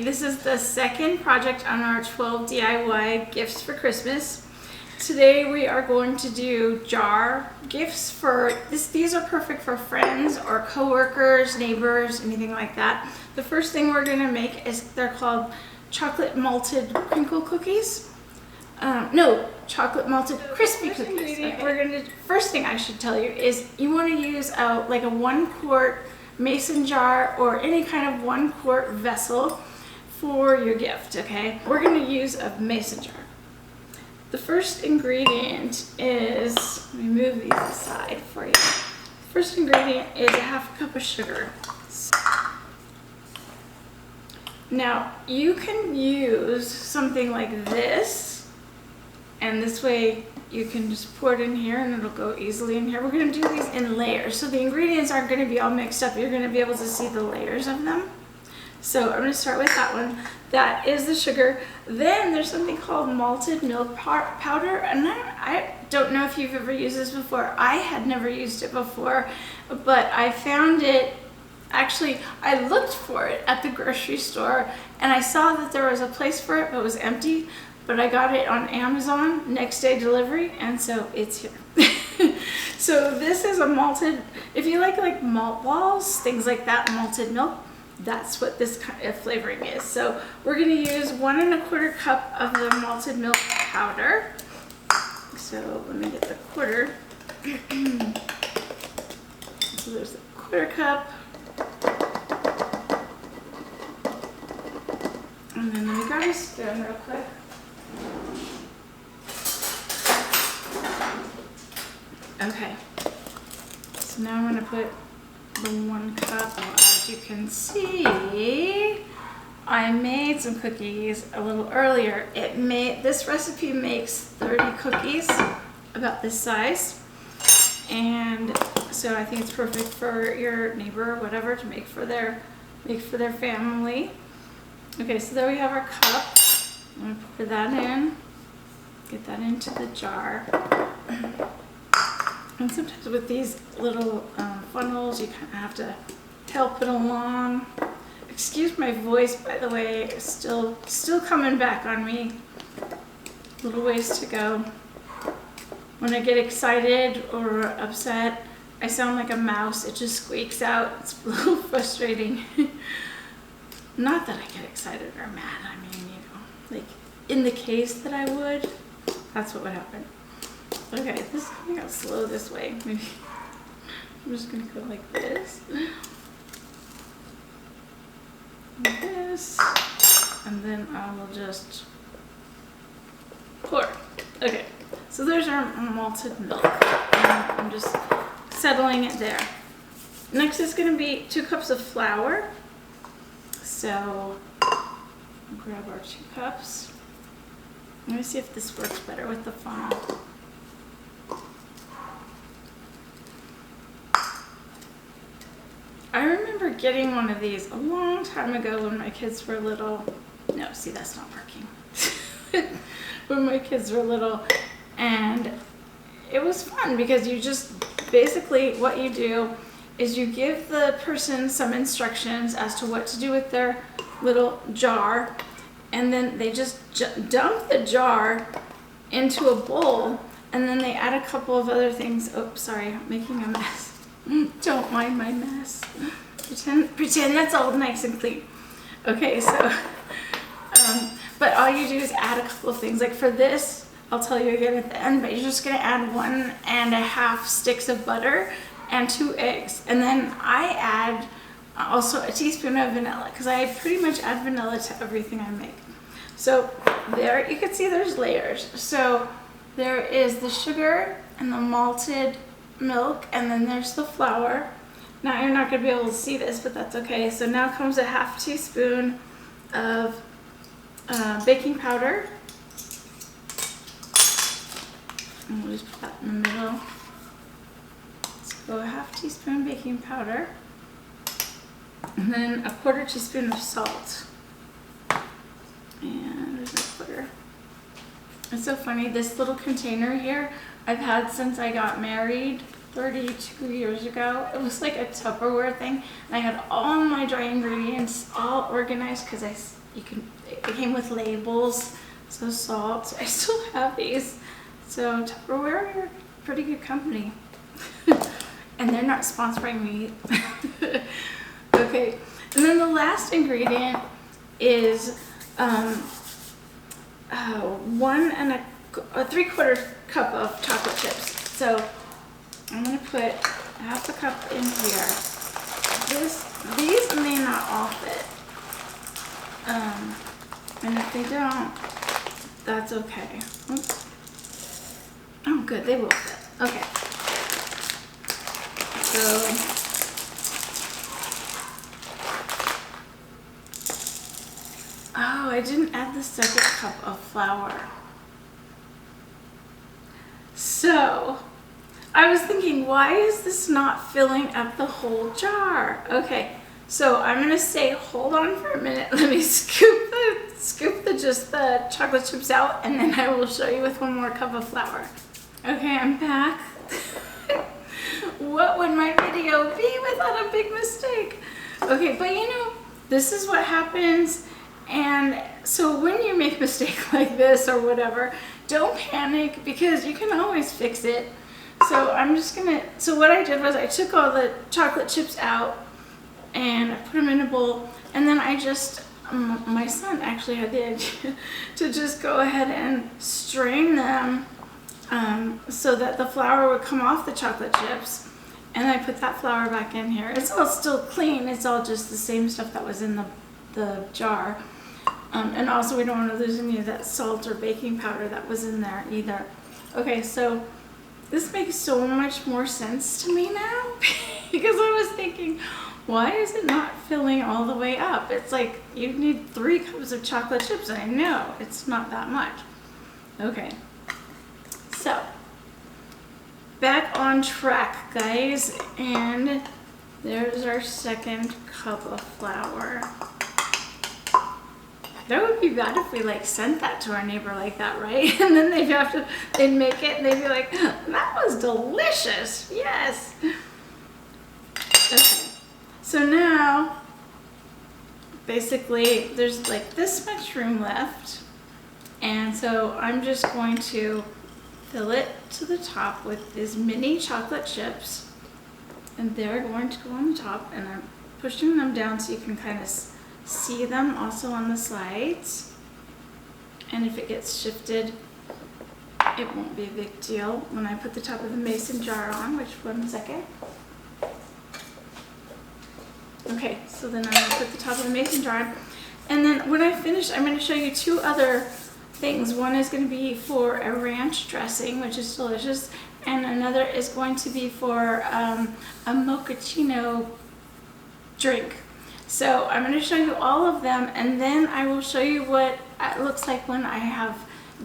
This is the second project on our 12 DIY gifts for Christmas. Today we are going to do jar gifts for this. These are perfect for friends or coworkers, neighbors, anything like that. The first thing we're going to make is, they're called chocolate malted crinkle cookies. No, chocolate malted crispy cookies. Okay. First thing I should tell you is you want to use like a 1 quart mason jar or any kind of 1 quart vessel for your gift. Okay, we're going to use a mason jar. The first ingredient is, let me move these aside for you. First ingredient is a 1/2 cup of sugar. Now you can use something like this, and this way you can just pour it in here and it'll go easily in here. We're going to do these in layers, so the ingredients aren't going to be all mixed up. You're going to be able to see the layers of them. So I'm going to start with that one. That is the sugar. Then there's something called malted milk powder, and I don't know if you've ever used this before. I had never used it before, but I found it. Actually, I looked for it at the grocery store, and I saw that there was a place for it, but it was empty. But I got it on Amazon, next day delivery, and so it's here. So this is a malted, if you like malt balls, things like that, malted milk, that's what this kind of flavoring is. So we're going to use 1 1/4 cup of the malted milk powder. So let me get the quarter. So there's a 1/4 cup. And then let me grab a spoon real quick. Okay, so now I'm going to put the 1 cup. As you can see, I made some cookies a little earlier. This recipe makes 30 cookies about this size, and so I think it's perfect for your neighbor or whatever to make for their family. Okay, so there we have our cup. I'm going to pour that in, get that into the jar. And sometimes with these little funnels, you kind of have to help it along. Excuse my voice, by the way, it's still coming back on me. Little ways to go. When I get excited or upset, I sound like a mouse. It just squeaks out. It's a little frustrating. Not that I get excited or mad. I mean, like in the case that I would, that's what would happen. Okay, this is going to go slow this way. Maybe I'm just going to go like this. Like this. And then I will just pour. Okay, so there's our malted milk. And I'm just settling it there. Next is going to be 2 cups of flour. So I'll grab our 2 cups. Let me see if this works better with the funnel. I remember getting one of these a long time ago when my kids were little. No, see, that's not working. When my kids were little, and it was fun because you just basically, what you do is you give the person some instructions as to what to do with their little jar, and then they just dump the jar into a bowl, and then they add a couple of other things. Oh, sorry, I'm making a mess. Don't mind my mess. Pretend that's all nice and clean. Okay, so, but all you do is add a couple of things. Like for this, I'll tell you again at the end, but you're just gonna add 1 1/2 sticks of butter and 2 eggs. And then I add also a teaspoon of vanilla, because I pretty much add vanilla to everything I make. So there, you can see there's layers. So there is the sugar and the malted milk, and then there's the flour. Now you're not going to be able to see this, but that's okay. So now comes a 1/2 teaspoon of baking powder, and we'll just put that in the middle. So a 1/2 teaspoon baking powder, and then a 1/4 teaspoon of salt, and there's a 1/4. It's so funny, this little container here I've had since I got married 32 years ago. It was like a Tupperware thing, and I had all my dry ingredients all organized because I it came with labels, so salt. So I still have these. So Tupperware, you're a pretty good company. And they're not sponsoring me. Okay, and then the last ingredient is 1 3/4 cup of chocolate chips. So I'm gonna put half a cup in here. These may not all fit. And if they don't, that's okay. Oops. Oh, good, they will fit. Okay. So, oh, I didn't add the second cup of flour. So, I was thinking, why is this not filling up the whole jar? Okay, so I'm gonna say, hold on for a minute. Let me scoop the chocolate chips out, and then I will show you with 1 more cup of flour. Okay, I'm back. What would my video be without a big mistake? Okay, but you know, this is what happens. And so when you make a mistake like this or whatever, don't panic, because you can always fix it. So so what I did was I took all the chocolate chips out and I put them in a bowl, and then I just, my son actually had the idea to just go ahead and strain them so that the flour would come off the chocolate chips. And I put that flour back in here. It's all still clean. It's all just the same stuff that was in the jar. And also we don't want to lose any of that salt or baking powder that was in there either. Okay, so this makes so much more sense to me now, because I was thinking, why is it not filling all the way up? It's like you need 3 cups of chocolate chips, and I know it's not that much. Okay, so back on track, guys, and there's our second cup of flour. That would be bad if we like sent that to our neighbor like that, right? And then they'd make it and they'd be like, that was delicious, yes. Okay, so now, basically, there's like this much room left. And so I'm just going to fill it to the top with these mini chocolate chips. And they're going to go on the top, and I'm pushing them down so you can kind of see them also on the sides. And if it gets shifted, it won't be a big deal when I put the top of the mason jar on, which 1 second. Okay, so then I'm going to put the top of the mason jar on. And then when I finish, I'm going to show you 2 other things. One is going to be for a ranch dressing, which is delicious, and another is going to be for a mochaccino drink. So I'm going to show you all of them, and then I will show you what it looks like when I have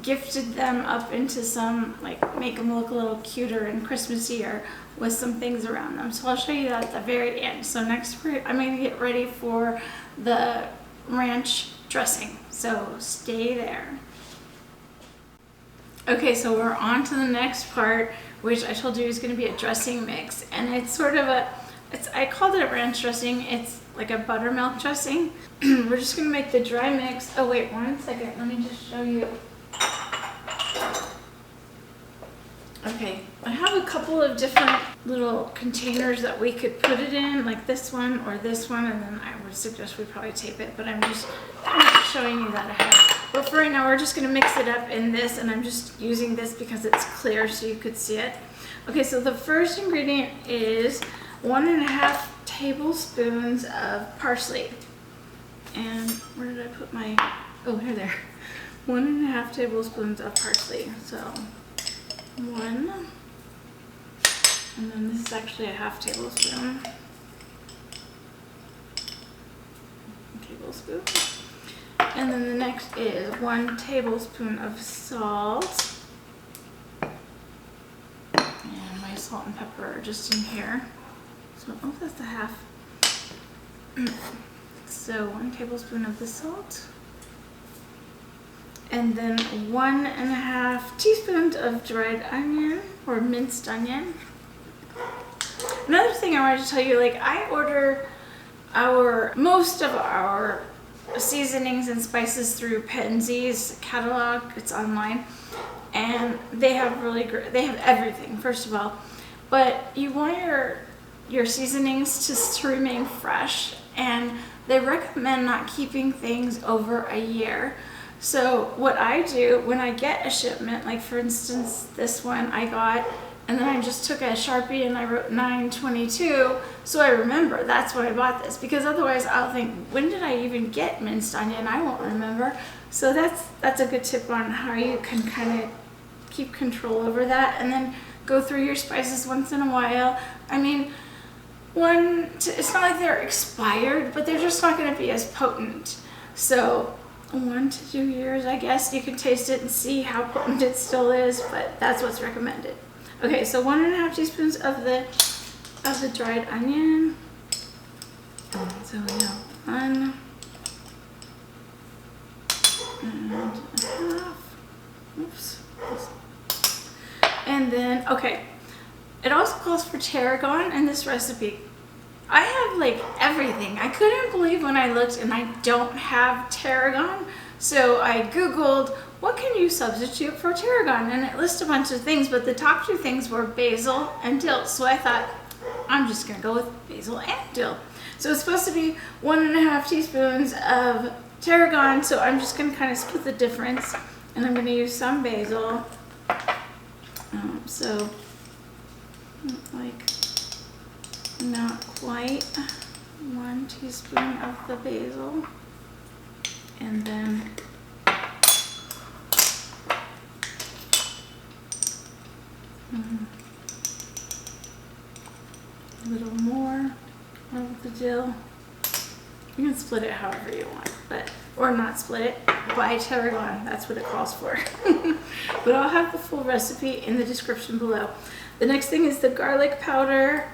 gifted them up into some, like, make them look a little cuter and Christmassier with some things around them. So I'll show you that at the very end. So next I'm going to get ready for the ranch dressing. So stay there. Okay, so we're on to the next part, which I told you is going to be a dressing mix. And it's sort of I called it a ranch dressing. It's like a buttermilk dressing. We're just going to make the dry mix. Oh wait, 1 second. Let me just show you. Okay, I have a couple of different little containers that we could put it in, like this one or this one, and then I would suggest we probably tape it, but I'm just showing you that ahead. But for right now, we're just going to mix it up in this, and I'm just using this because it's clear so you could see it. Okay, so the first ingredient is 1.5 tablespoons of parsley. And where did I put my, oh, there. 1.5 tablespoons of parsley. So 1, and then this is actually a 1/2 tablespoon. And then the next is 1 tablespoon of salt. And my salt and pepper are just in here. So, oh, that's a 1/2. So 1 tablespoon of the salt. And then 1.5 teaspoons of dried onion or minced onion. Another thing I wanted to tell you, like, I order most of our seasonings and spices through Penzeys catalog. It's online, and they have really great. They have everything, first of all, but you want your seasonings to remain fresh, and they recommend not keeping things over a year. So what I do when I get a shipment, like for instance this one I got, and then I just took a Sharpie and I wrote 9/22, so I remember that's when I bought this, because otherwise I'll think, when did I even get minced onion? I won't remember. So that's a good tip on how you can kind of keep control over that, and then go through your spices once in a while. I mean, it's not like they're expired, but they're just not going to be as potent. So 1 to 2 years, I guess. You can taste it and see how potent it still is, but that's what's recommended. Okay, so 1.5 teaspoons of the dried onion. So we have 1 and a half. Oops. And then, okay, it also calls for tarragon in this recipe. I have like everything. I couldn't believe when I looked and I don't have tarragon. So I Googled, what can you substitute for tarragon? And it lists a bunch of things, but the top 2 things were basil and dill. So I thought, I'm just gonna go with basil and dill. So it's supposed to be 1.5 teaspoons of tarragon. So I'm just gonna kind of split the difference, and I'm gonna use some basil. So like not quite 1 teaspoon of the basil, and then a little more of the dill. You can split it however you want, or not split it, buy tarragon, that's what it calls for. But I'll have the full recipe in the description below. The next thing is the garlic powder,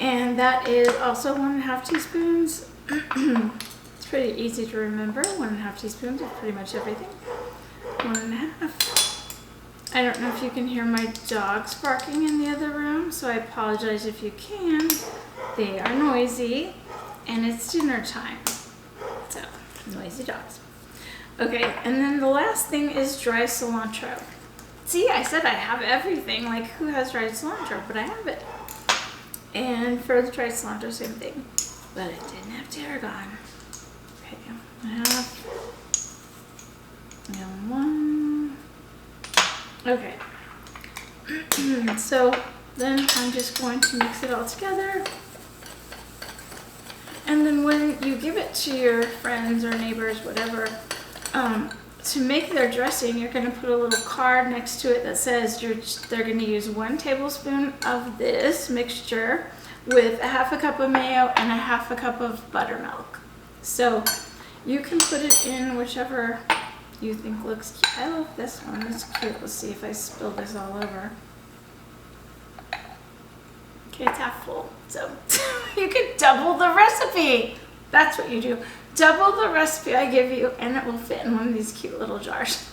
and that is also 1.5 teaspoons. It's pretty easy to remember. 1.5 teaspoons of pretty much everything. 1.5. I don't know if you can hear my dogs barking in the other room, so I apologize if you can. They are noisy, and it's dinner time. So, noisy dogs. Okay, and then the last thing is dry cilantro. See, I said I have everything. Like, who has dried cilantro? But I have it. And for the dried cilantro, same thing. But it didn't have tarragon. Okay, I have and 1. Okay. So then I'm just going to mix it all together. And then when you give it to your friends or neighbors, whatever, to make their dressing, you're going to put a little card next to it that says they're going to use 1 tablespoon of this mixture with 1/2 cup of mayo and 1/2 cup of buttermilk. So you can put it in whichever you think looks cute. I love this one. It's cute. Let's see if I spill this all over. Okay, it's half full. So you could double the recipe. That's what you do. Double the recipe I give you, and it will fit in one of these cute little jars.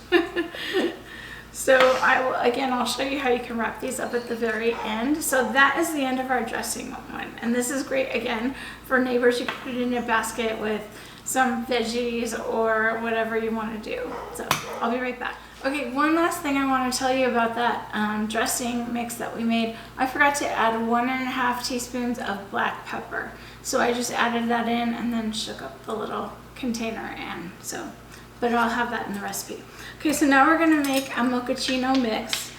So I'll show you how you can wrap these up at the very end. So that is the end of our dressing one. And this is great, again, for neighbors. You can put it in a basket with some veggies or whatever you want to do. So I'll be right back. Okay, one last thing I want to tell you about that dressing mix that we made. I forgot to add 1.5 teaspoons of black pepper. So I just added that in and then shook up the little container, and so, but I'll have that in the recipe. Okay, so now we're gonna make a mochaccino mix.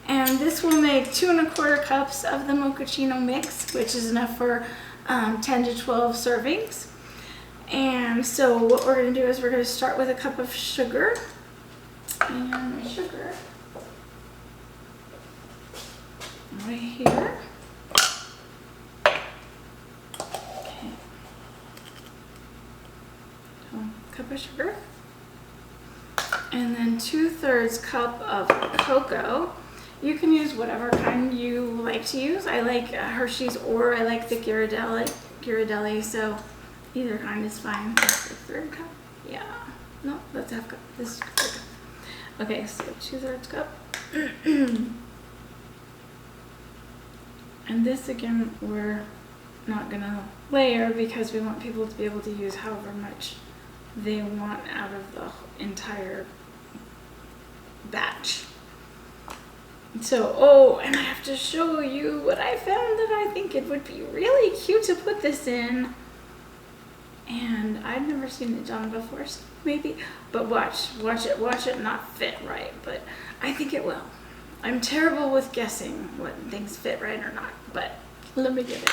And this will make 2 1/4 cups of the mochaccino mix, which is enough for 10 to 12 servings. And so what we're going to do is we're going to start with a cup of sugar. And my sugar right here. Okay. So, cup of sugar. And then 2/3 cup of cocoa. You can use whatever kind you like to use. I like Hershey's, or I like the Ghirardelli, so either kind is fine. That's the 1/3 cup. Yeah. No, that's 1/2 cup. This is 1/3 cup. Okay, so 2/3 cup. And this, again, we're not gonna layer because we want people to be able to use however much they want out of the entire batch. So, oh, and I have to show you what I found that I think it would be really cute to put this in. And I've never seen it done before, so maybe, but watch it not fit right, but I think it will. I'm terrible with guessing what things fit right or not, but let me get it.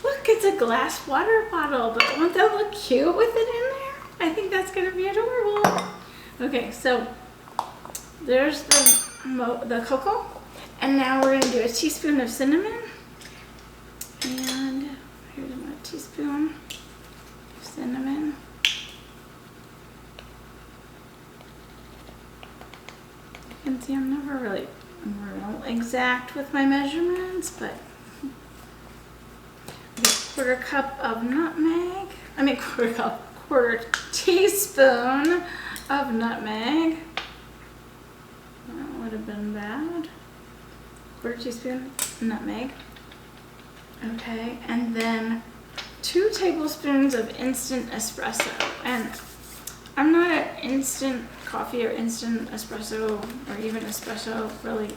Look, it's a glass water bottle, but won't that look cute with it in there? I think that's gonna be adorable. Okay, so there's the cocoa, and now we're gonna do a teaspoon of cinnamon, and here's my teaspoon of cinnamon. You can see I'm never really real exact with my measurements, but quarter cup of nutmeg. I mean quarter teaspoon of nutmeg. That would have been bad. Quarter teaspoon nutmeg. Okay, and then 2 tablespoons of instant espresso. And I'm not an instant coffee or instant espresso or even espresso really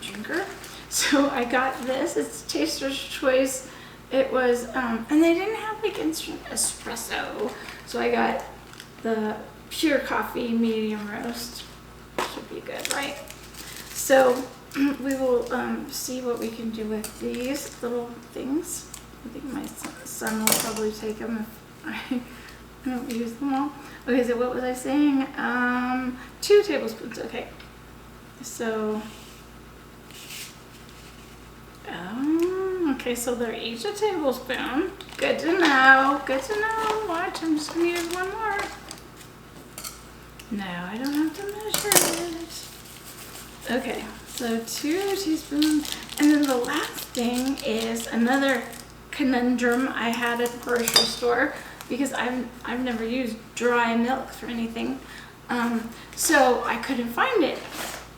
drinker. So I got this. It's Taster's Choice. It was, and they didn't have like instant espresso. So I got the pure coffee medium roast. Should be good, right? So we will see what we can do with these little things. I think my son will probably take them if I don't use them all. Okay, so what was I saying? 2 tablespoons, okay. So, okay, so they're each a tablespoon. Good to know, good to know. Watch, I'm just gonna use one more. No, I don't have to measure it. Okay, so 2 teaspoons. And then the last thing is another conundrum I had at the grocery store, because I've never used dry milk for anything. So I couldn't find it.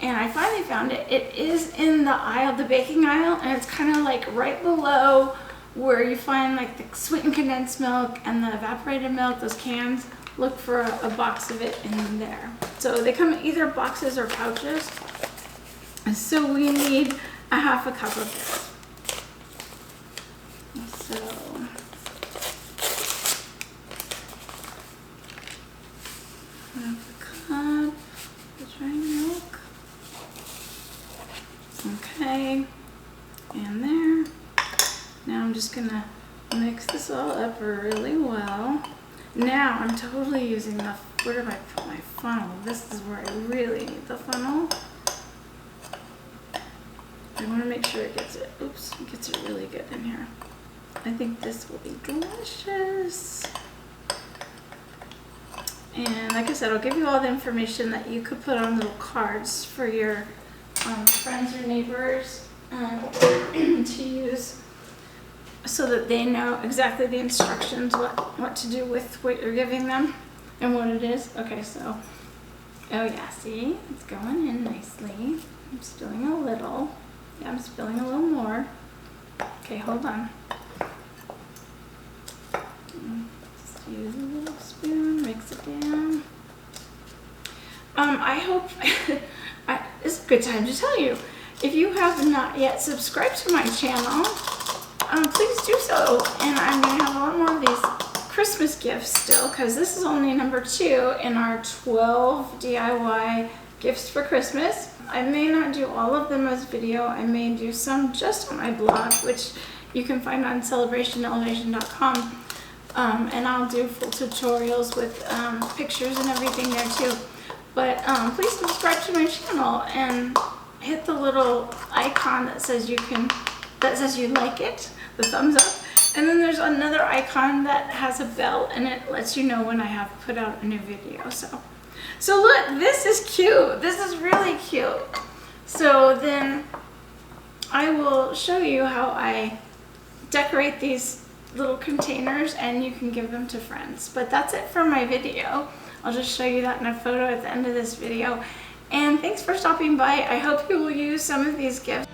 And I finally found it. It is in the aisle, the baking aisle, and it's kind of like right below where you find like the sweetened condensed milk and the evaporated milk, those cans. Look for a box of it in there. So they come in either boxes or pouches. So we need a half a cup of this. So half a cup of dry milk. Okay, and there. Now I'm just gonna mix this all up really well. Now I'm totally using the, where did I put my funnel? This is where I really need the funnel. I want to make sure it gets it, oops, it gets it really good in here. I think this will be delicious. And like I said, I'll give you all the information that you could put on little cards for your friends or neighbors to use, so that they know exactly the instructions, what to do with what you're giving them and what it is. Okay, so, oh yeah, see, it's going in nicely. I'm spilling a little. Yeah, I'm spilling a little more. Okay, hold on. Just use a little spoon, mix it down. I hope, it's a good time to tell you, if you have not yet subscribed to my channel, please do so. And I'm going to have a lot more of these Christmas gifts still, because this is only number 2 in our 12 DIY gifts for Christmas. I may not do all of them as video. I may do some just on my blog, which you can find on celebrationelevation.com. And I'll do full tutorials with pictures and everything there too. But please subscribe to my channel and hit the little icon that says you like it, the thumbs up. And then there's another icon that has a bell, and it lets you know when I have put out a new video. So look, this is cute. This is really cute. So then I will show you how I decorate these little containers, and you can give them to friends. But that's it for my video. I'll just show you that in a photo at the end of this video. And thanks for stopping by. I hope you will use some of these gifts